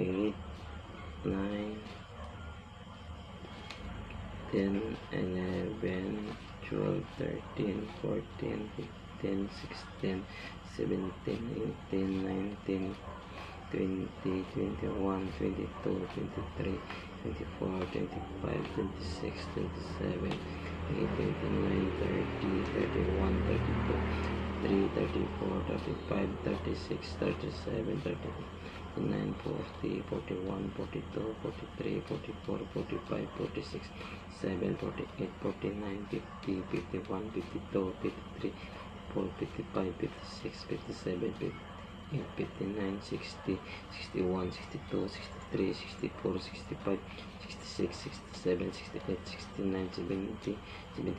8, 9, 10, 11, 12, 13, 14, 15, 16, 17, 18, 19, 20, 21, 22, 23, 24, 25, 26, 27, 28, 29, 30, 31, 32, 33, 34, 35, 36, 37, 38, 39, 40, 41, 42, 43, 44, 45, 46, 7, 48, 49, 50, 51, 52, 53, 54, 55, 56, 57, 58, 59, 60, 61, 62, 63, 64, 65, 66, 67, 68, 69, 70,